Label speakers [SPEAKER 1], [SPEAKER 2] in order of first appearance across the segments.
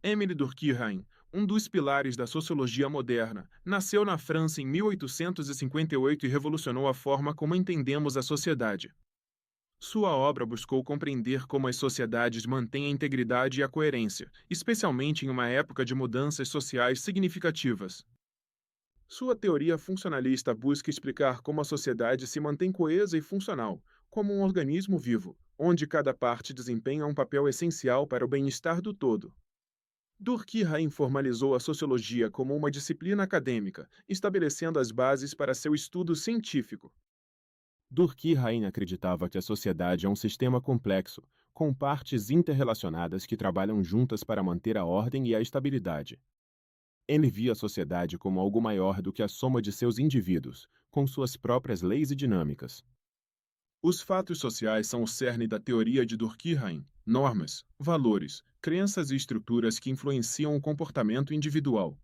[SPEAKER 1] Émile Durkheim, um dos pilares da sociologia moderna, nasceu na França em 1858 e revolucionou a forma como entendemos a sociedade. Sua obra buscou compreender como as sociedades mantêm a integridade e a coerência, especialmente em uma época de mudanças sociais significativas. Sua teoria funcionalista busca explicar como a sociedade se mantém coesa e funcional, como um organismo vivo, onde cada parte desempenha um papel essencial para o bem-estar do todo. Durkheim formalizou a sociologia como uma disciplina acadêmica, estabelecendo as bases para seu estudo científico. Durkheim acreditava que a sociedade é um sistema complexo, com partes interrelacionadas que trabalham juntas para manter a ordem e a estabilidade. Ele via a sociedade como algo maior do que a soma de seus indivíduos, com suas próprias leis e dinâmicas. Os fatos sociais são o cerne da teoria de Durkheim: normas, valores, crenças e estruturas que influenciam o comportamento individual.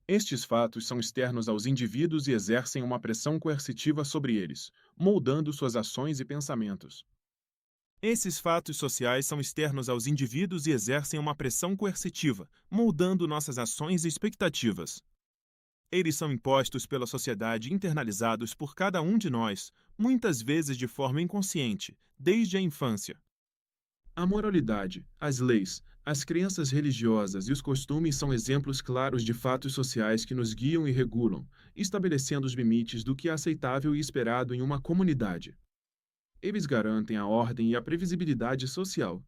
[SPEAKER 1] Estes fatos são externos aos indivíduos e exercem uma pressão coercitiva sobre eles, moldando suas ações e pensamentos. Esses fatos sociais são externos aos indivíduos e exercem uma pressão coercitiva, moldando nossas ações e expectativas. Eles são impostos pela sociedade e internalizados por cada um de nós, muitas vezes de forma inconsciente, desde a infância. A moralidade, as leis, as crenças religiosas e os costumes são exemplos claros de fatos sociais que nos guiam e regulam, estabelecendo os limites do que é aceitável e esperado em uma comunidade. Eles garantem a ordem e a previsibilidade social.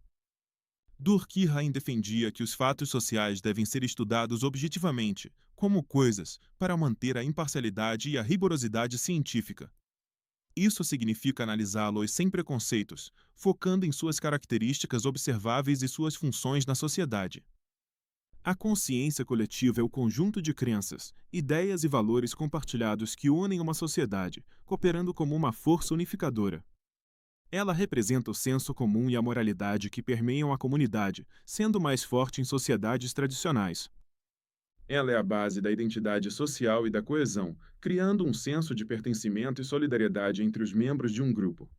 [SPEAKER 1] Durkheim defendia que os fatos sociais devem ser estudados objetivamente, como coisas, para manter a imparcialidade e a rigorosidade científica. Isso significa analisá-los sem preconceitos, focando em suas características observáveis e suas funções na sociedade. A consciência coletiva é o conjunto de crenças, ideias e valores compartilhados que unem uma sociedade, cooperando como uma força unificadora. Ela representa o senso comum e a moralidade que permeiam a comunidade, sendo mais forte em sociedades tradicionais. Ela é a base da identidade social e da coesão, criando um senso de pertencimento e solidariedade entre os membros de um grupo.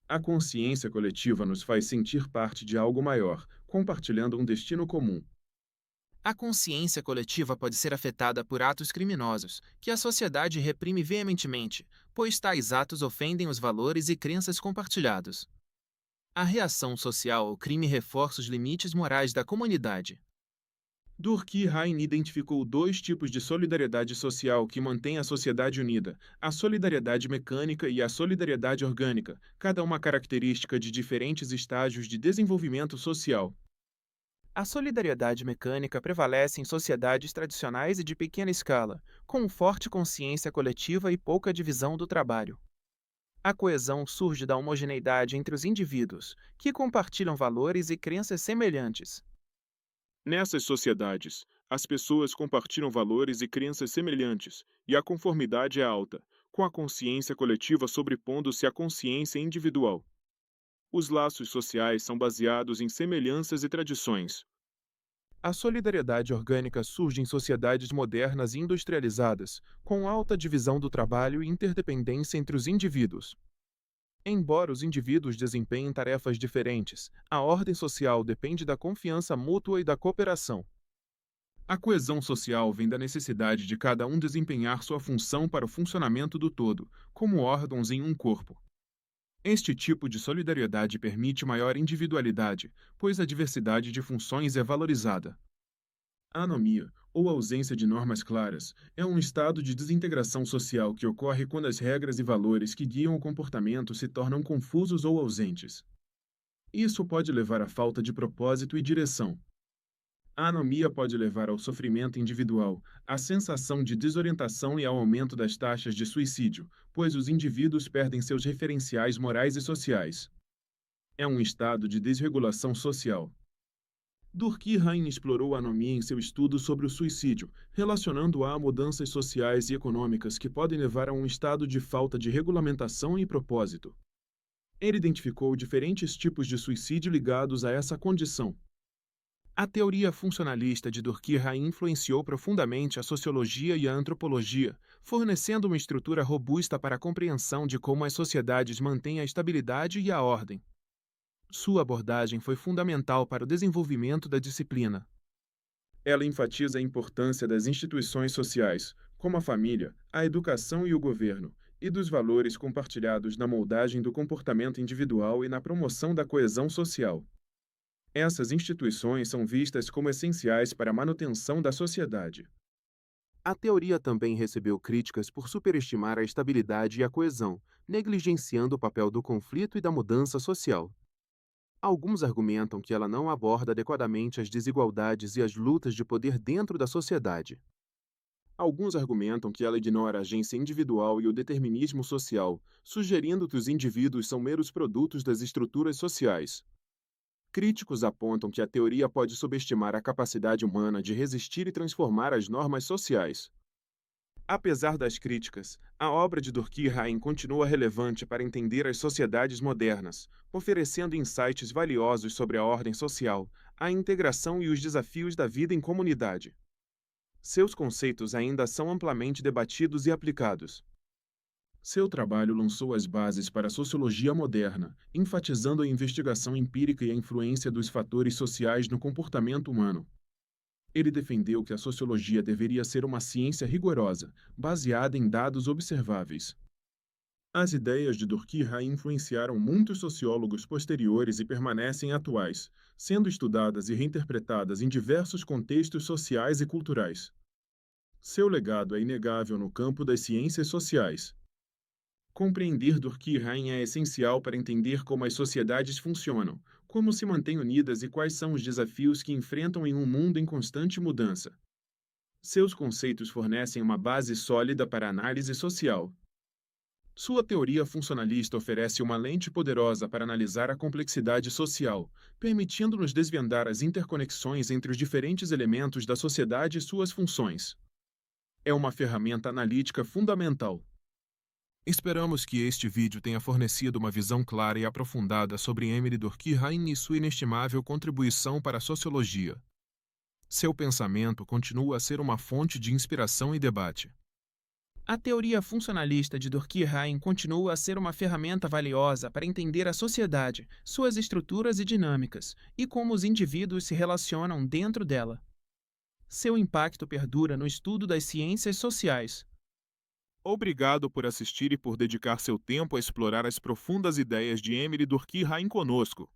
[SPEAKER 1] A consciência coletiva nos faz sentir parte de algo maior, compartilhando um destino comum. A consciência coletiva pode ser afetada por atos criminosos, que a sociedade reprime veementemente, pois tais atos ofendem os valores e crenças compartilhados. A reação social ao crime reforça os limites morais da comunidade. Durkheim identificou dois tipos de solidariedade social que mantêm a sociedade unida: a solidariedade mecânica e a solidariedade orgânica, cada uma característica de diferentes estágios de desenvolvimento social. A solidariedade mecânica prevalece em sociedades tradicionais e de pequena escala, com forte consciência coletiva e pouca divisão do trabalho. A coesão surge da homogeneidade entre os indivíduos, que compartilham valores e crenças semelhantes. Nessas sociedades, as pessoas compartilham valores e crenças semelhantes, e a conformidade é alta, com a consciência coletiva sobrepondo-se à consciência individual. Os laços sociais são baseados em semelhanças e tradições. A solidariedade orgânica surge em sociedades modernas e industrializadas, com alta divisão do trabalho e interdependência entre os indivíduos. Embora os indivíduos desempenhem tarefas diferentes, a ordem social depende da confiança mútua e da cooperação. A coesão social vem da necessidade de cada um desempenhar sua função para o funcionamento do todo, como órgãos em um corpo. Este tipo de solidariedade permite maior individualidade, pois a diversidade de funções é valorizada. A anomia, ou ausência de normas claras, é um estado de desintegração social que ocorre quando as regras e valores que guiam o comportamento se tornam confusos ou ausentes. Isso pode levar à falta de propósito e direção. A anomia pode levar ao sofrimento individual, à sensação de desorientação e ao aumento das taxas de suicídio, pois os indivíduos perdem seus referenciais morais e sociais. É um estado de desregulação social. Durkheim explorou a anomia em seu estudo sobre o suicídio, relacionando-a a mudanças sociais e econômicas que podem levar a um estado de falta de regulamentação e propósito. Ele identificou diferentes tipos de suicídio ligados a essa condição. A teoria funcionalista de Durkheim influenciou profundamente a sociologia e a antropologia, fornecendo uma estrutura robusta para a compreensão de como as sociedades mantêm a estabilidade e a ordem. Sua abordagem foi fundamental para o desenvolvimento da disciplina. Ela enfatiza a importância das instituições sociais, como a família, a educação e o governo, e dos valores compartilhados na moldagem do comportamento individual e na promoção da coesão social. Essas instituições são vistas como essenciais para a manutenção da sociedade. A teoria também recebeu críticas por superestimar a estabilidade e a coesão, negligenciando o papel do conflito e da mudança social. Alguns argumentam que ela não aborda adequadamente as desigualdades e as lutas de poder dentro da sociedade. Alguns argumentam que ela ignora a agência individual e o determinismo social, sugerindo que os indivíduos são meros produtos das estruturas sociais. Críticos apontam que a teoria pode subestimar a capacidade humana de resistir e transformar as normas sociais. Apesar das críticas, a obra de Durkheim continua relevante para entender as sociedades modernas, oferecendo insights valiosos sobre a ordem social, a integração e os desafios da vida em comunidade. Seus conceitos ainda são amplamente debatidos e aplicados. Seu trabalho lançou as bases para a sociologia moderna, enfatizando a investigação empírica e a influência dos fatores sociais no comportamento humano. Ele defendeu que a sociologia deveria ser uma ciência rigorosa, baseada em dados observáveis. As ideias de Durkheim influenciaram muitos sociólogos posteriores e permanecem atuais, sendo estudadas e reinterpretadas em diversos contextos sociais e culturais. Seu legado é inegável no campo das ciências sociais. Compreender Durkheim é essencial para entender como as sociedades funcionam, como se mantêm unidas e quais são os desafios que enfrentam em um mundo em constante mudança. Seus conceitos fornecem uma base sólida para a análise social. Sua teoria funcionalista oferece uma lente poderosa para analisar a complexidade social, permitindo-nos desvendar as interconexões entre os diferentes elementos da sociedade e suas funções. É uma ferramenta analítica fundamental. Esperamos que este vídeo tenha fornecido uma visão clara e aprofundada sobre Emile Durkheim e sua inestimável contribuição para a sociologia. Seu pensamento continua a ser uma fonte de inspiração e debate. A teoria funcionalista de Durkheim continua a ser uma ferramenta valiosa para entender a sociedade, suas estruturas e dinâmicas, e como os indivíduos se relacionam dentro dela. Seu impacto perdura no estudo das ciências sociais. Obrigado por assistir e por dedicar seu tempo a explorar as profundas ideias de Emile Durkheim conosco.